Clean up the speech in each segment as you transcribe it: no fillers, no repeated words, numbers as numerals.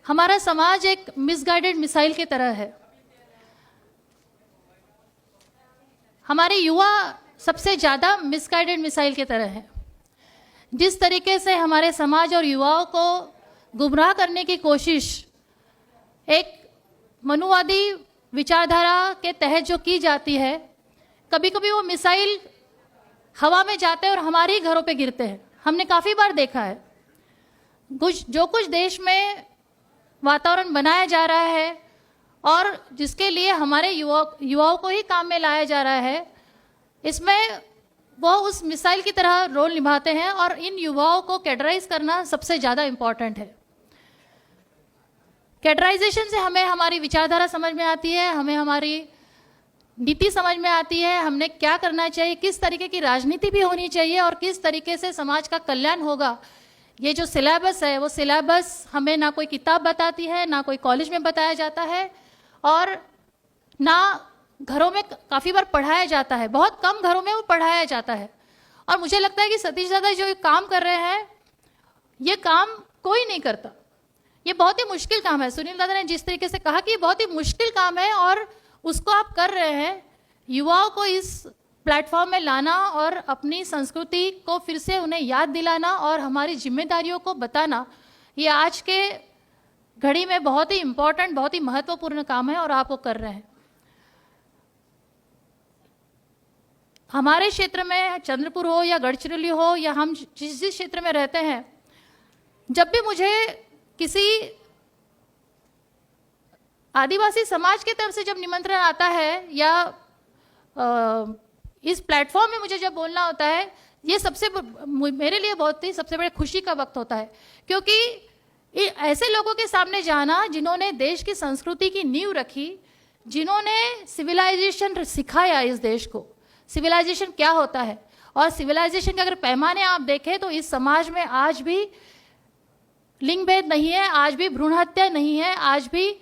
हमारा समाज एक मिसगाइडेड मिसाइल की तरह है। हमारे युवा सबसे ज़्यादा मिसगाइडेड मिसाइल की तरह है। जिस तरीके से हमारे समाज और युवाओं को गुमराह करने की कोशिश एक मनुवादी विचारधारा के तहत जो की जाती है, कभी कभी वो मिसाइल हवा में जाते हैं और हमारे ही घरों पे गिरते हैं। हमने काफ़ी बार देखा है। कुछ देश में वातावरण बनाया जा रहा है और जिसके लिए हमारे युवाओं को ही काम में लाया जा रहा है, इसमें वो उस मिसाइल की तरह रोल निभाते हैं और इन युवाओं को कैडराइज करना सबसे ज़्यादा इम्पॉर्टेंट है। कैडराइजेशन से हमें हमारी विचारधारा समझ में आती है, हमें हमारी नीति समझ में आती है, हमने क्या करना चाहिए, किस तरीके की राजनीति भी होनी चाहिए और किस तरीके से समाज का कल्याण होगा। ये जो सिलेबस है वो सिलेबस हमें ना कोई किताब बताती है, ना कोई कॉलेज में बताया जाता है और ना घरों में काफ़ी बार पढ़ाया जाता है। बहुत कम घरों में वो पढ़ाया जाता है। और मुझे लगता है कि सतीश दादा जो काम कर रहे हैं, ये काम कोई नहीं करता। ये बहुत ही मुश्किल काम है। सुनील दादा ने जिस तरीके से कहा कि ये बहुत ही मुश्किल काम है और उसको आप कर रहे हैं। युवाओं को इस प्लेटफॉर्म में लाना और अपनी संस्कृति को फिर से उन्हें याद दिलाना और हमारी जिम्मेदारियों को बताना, ये आज के घड़ी में बहुत ही इम्पोर्टेंट, बहुत ही महत्वपूर्ण काम है और आप वो कर रहे हैं। हमारे क्षेत्र में चंद्रपुर हो या गढ़चिरौली हो या हम जिस क्षेत्र में रहते हैं, जब भी मुझे किसी आदिवासी समाज की तरफ से जब निमंत्रण आता है या इस प्लेटफॉर्म में मुझे जब बोलना होता है, ये मेरे लिए बहुत ही सबसे बड़े खुशी का वक्त होता है, क्योंकि ऐसे लोगों के सामने जाना जिन्होंने देश की संस्कृति की नींव रखी, जिन्होंने सिविलाइजेशन सिखाया इस देश को, सिविलाइजेशन क्या होता है। और सिविलाइजेशन के अगर पैमाने आप देखें तो इस समाज में आज भी लिंग भेद नहीं है, आज भी भ्रूण हत्या नहीं है, आज भी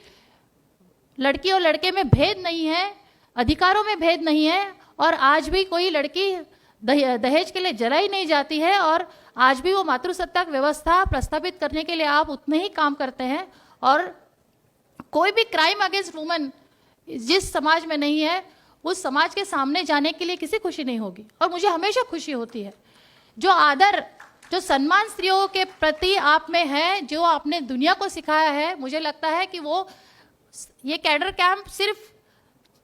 लड़की और लड़के में भेद नहीं है, अधिकारों में भेद नहीं है और आज भी कोई लड़की दहेज के लिए जलाई नहीं जाती है और आज भी वो मातृसत्ताक व्यवस्था प्रस्तावित करने के लिए आप उतने ही काम करते हैं। और कोई भी क्राइम अगेंस्ट वुमेन जिस समाज में नहीं है, उस समाज के सामने जाने के लिए किसी खुशी नहीं होगी। और मुझे हमेशा खुशी होती है जो आदर, जो सम्मान स्त्रियों के प्रति आप में है, जो आपने दुनिया को सिखाया है। मुझे लगता है कि वो ये कैडर कैंप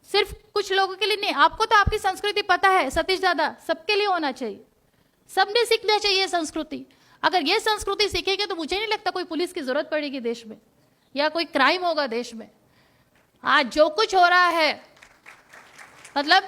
सिर्फ कुछ लोगों के लिए नहीं, आपको तो आपकी संस्कृति पता है सतीश दादा, सबके लिए होना चाहिए, सबने सीखना चाहिए संस्कृति। अगर ये संस्कृति सीखेंगे तो मुझे नहीं लगता कोई पुलिस की जरूरत पड़ेगी देश में या कोई क्राइम होगा देश में। आज जो कुछ हो रहा है, मतलब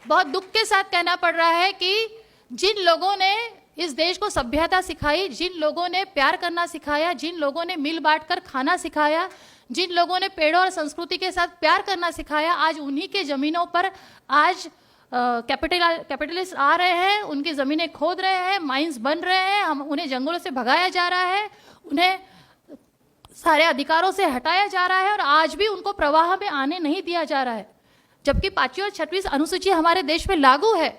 बहुत दुख के साथ कहना पड़ रहा है कि जिन लोगों ने इस देश को सभ्यता सिखाई, जिन लोगों ने प्यार करना सिखाया, जिन लोगों ने मिल बांट कर खाना सिखाया, जिन लोगों ने पेड़ों और संस्कृति के साथ प्यार करना सिखाया, आज उन्हीं के ज़मीनों पर आज कैपिटलिस्ट आ रहे हैं, उनकी ज़मीनें खोद रहे हैं, माइंस बन रहे हैं, उन्हें जंगलों से भगाया जा रहा है, उन्हें सारे अधिकारों से हटाया जा रहा है और आज भी उनको प्रवाह में आने नहीं दिया जा रहा है। जबकि 5वीं और 6वीं अनुसूची हमारे देश में लागू है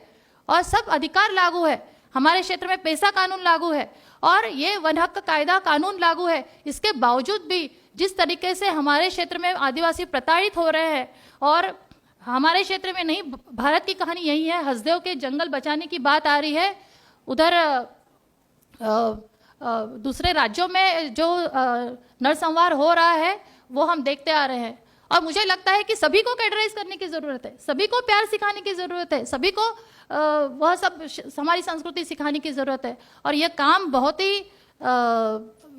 और सब अधिकार लागू है। हमारे क्षेत्र में पैसा कानून लागू है और ये वन हक कायदा कानून लागू है। इसके बावजूद भी जिस तरीके से हमारे क्षेत्र में आदिवासी प्रताड़ित हो रहे हैं, और हमारे क्षेत्र में नहीं, भारत की कहानी यही है। हसदेव के जंगल बचाने की बात आ रही है, उधर दूसरे राज्यों में जो नरसंहार हो रहा है वो हम देखते आ रहे हैं। और मुझे लगता है कि सभी को कैडराइज करने की ज़रूरत है, सभी को प्यार सिखाने की ज़रूरत है, सभी को वह सब हमारी संस्कृति सिखाने की ज़रूरत है। और यह काम बहुत ही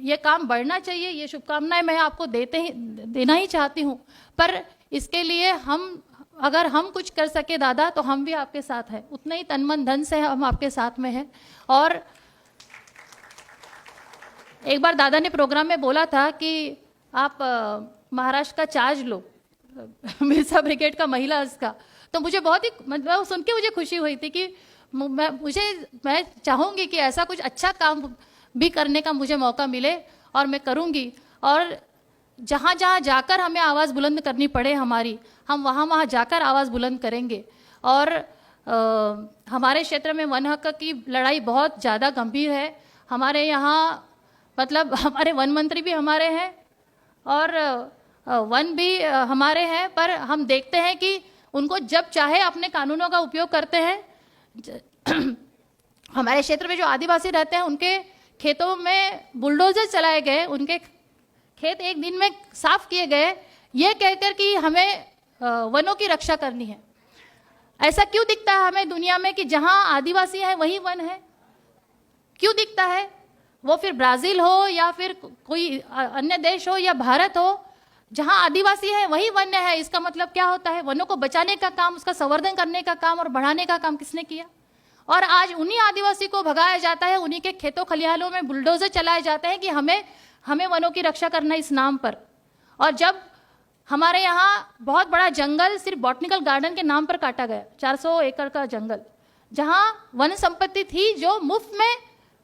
ये काम बढ़ना चाहिए। ये शुभकामनाएं मैं आपको देना ही चाहती हूँ, पर इसके लिए अगर हम कुछ कर सके दादा, तो हम भी आपके साथ हैं, उतने ही तन मन धन से हम आपके साथ में हैं। और एक बार दादा ने प्रोग्राम में बोला था कि आप महाराष्ट्र का चार्ज लो, मिर्जा ब्रिगेड का महिला का, तो मुझे बहुत ही मतलब सुन के मुझे खुशी हुई थी कि मैं चाहूँगी कि ऐसा कुछ अच्छा काम भी करने का मुझे मौका मिले और मैं करूँगी। और जहाँ जहाँ जाकर हमें आवाज़ बुलंद करनी पड़े हमारी, हम वहाँ जाकर आवाज़ बुलंद करेंगे। और हमारे क्षेत्र में वन हक की लड़ाई बहुत ज़्यादा गंभीर है। हमारे यहाँ मतलब हमारे वन मंत्री भी हमारे हैं, और वन भी हमारे हैं, पर हम देखते हैं कि उनको जब चाहे अपने कानूनों का उपयोग करते हैं। हमारे क्षेत्र में जो आदिवासी रहते हैं उनके खेतों में बुलडोजर चलाए गए, उनके खेत एक दिन में साफ किए गए, ये कहकर कि हमें वनों की रक्षा करनी है। ऐसा क्यों दिखता है हमें दुनिया में कि जहां आदिवासी है वहीं वन है? क्यों दिखता है? वो फिर ब्राजील हो या फिर कोई अन्य देश हो या भारत हो, जहां आदिवासी है वहीं वन्य है। इसका मतलब क्या होता है? वनों को बचाने का काम, उसका संवर्धन करने का काम और बढ़ाने का काम किसने किया? और आज उन्हीं आदिवासी को भगाया जाता है, उन्हीं के खेतों खलिहानों में बुलडोजर चलाए जाते हैं कि हमें वनों की रक्षा करना इस नाम पर। और जब हमारे यहाँ बहुत बड़ा जंगल सिर्फ बॉटनिकल गार्डन के नाम पर काटा गया, 400 एकड़ का जंगल, जहाँ वन संपत्ति थी जो मुफ्त में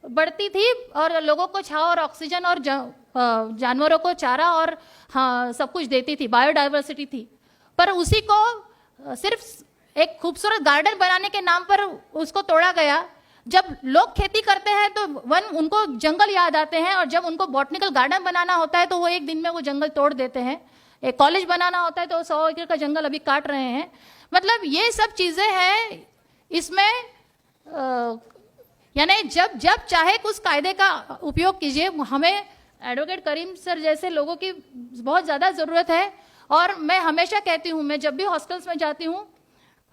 बढ़ती थी और लोगों को छांव और ऑक्सीजन और जानवरों को चारा और हाँ सब कुछ देती थी, बायोडाइवर्सिटी थी, पर उसी को सिर्फ एक खूबसूरत गार्डन बनाने के नाम पर उसको तोड़ा गया। जब लोग खेती करते हैं तो वन उनको जंगल याद आते हैं, और जब उनको बॉटनिकल गार्डन बनाना होता है तो वो एक दिन में वो जंगल तोड़ देते हैं। एक कॉलेज बनाना होता है तो 100 एकड़ का जंगल अभी काट रहे हैं। मतलब ये सब चीज़ें हैं इसमें। यानी जब चाहे कुछ कायदे का उपयोग कीजिए। हमें एडवोकेट करीम सर जैसे लोगों की बहुत ज़्यादा ज़रूरत है। और मैं हमेशा कहती हूँ, मैं जब भी हॉस्टल्स में जाती हूँ,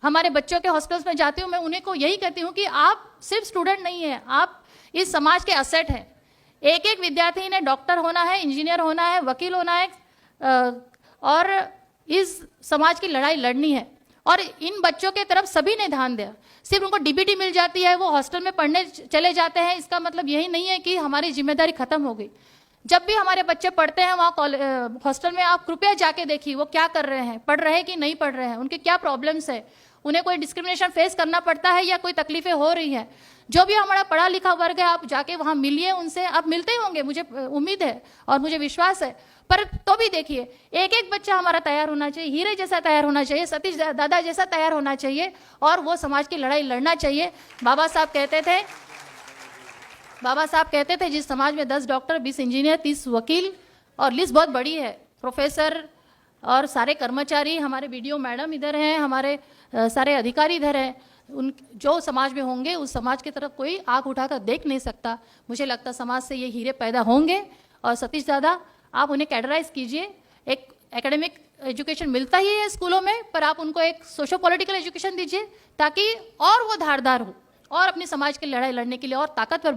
हमारे बच्चों के हॉस्टल्स में जाती हूँ, मैं उन्हें को यही कहती हूँ कि आप सिर्फ स्टूडेंट नहीं हैं, आप इस समाज के असेट हैं। एक एक विद्यार्थी ने डॉक्टर होना है, इंजीनियर होना है, वकील होना है, और इस समाज की लड़ाई लड़नी है। और इन बच्चों के तरफ सभी ने ध्यान दिया। सिर्फ उनको डीबीटी मिल जाती है, वो हॉस्टल में पढ़ने चले जाते हैं, इसका मतलब यही नहीं है कि हमारी जिम्मेदारी खत्म हो गई। जब भी हमारे बच्चे पढ़ते हैं वहाँ हॉस्टल में, आप कृपया जाके देखिए वो क्या कर रहे हैं, पढ़ रहे हैं कि नहीं पढ़ रहे हैं, उनके क्या प्रॉब्लम्स है, उन्हें कोई डिस्क्रिमिनेशन फेस करना पड़ता है या कोई तकलीफें हो रही हैं। जो भी हमारा पढ़ा लिखा वर्ग है, आप जाके वहाँ मिलिए उनसे, आप मिलते ही होंगे, मुझे उम्मीद है और मुझे विश्वास है। पर तो भी देखिए, एक एक बच्चा हमारा तैयार होना चाहिए, हीरे जैसा तैयार होना चाहिए, सतीश दादा जैसा तैयार होना चाहिए, और वो समाज की लड़ाई लड़ना चाहिए। बाबा साहब कहते थे जिस समाज में 10 डॉक्टर, 20 इंजीनियर, 30 वकील, और लिस्ट बहुत बड़ी है, प्रोफेसर और सारे कर्मचारी, हमारे बीडीओ मैडम इधर हैं, हमारे सारे अधिकारी इधर हैं, उन जो समाज में होंगे उस समाज की तरफ कोई आंख उठाकर देख नहीं सकता। मुझे लगता समाज से ये हीरे पैदा होंगे। और सतीश दादा, आप उन्हें कैडराइज कीजिए। एक एकेडमिक एजुकेशन मिलता ही है स्कूलों में, पर आप उनको एक सोशो पॉलिटिकल एजुकेशन दीजिए ताकि और वो धारदार हो और अपनी समाज की लड़ाई लड़ने के लिए और ताकतवर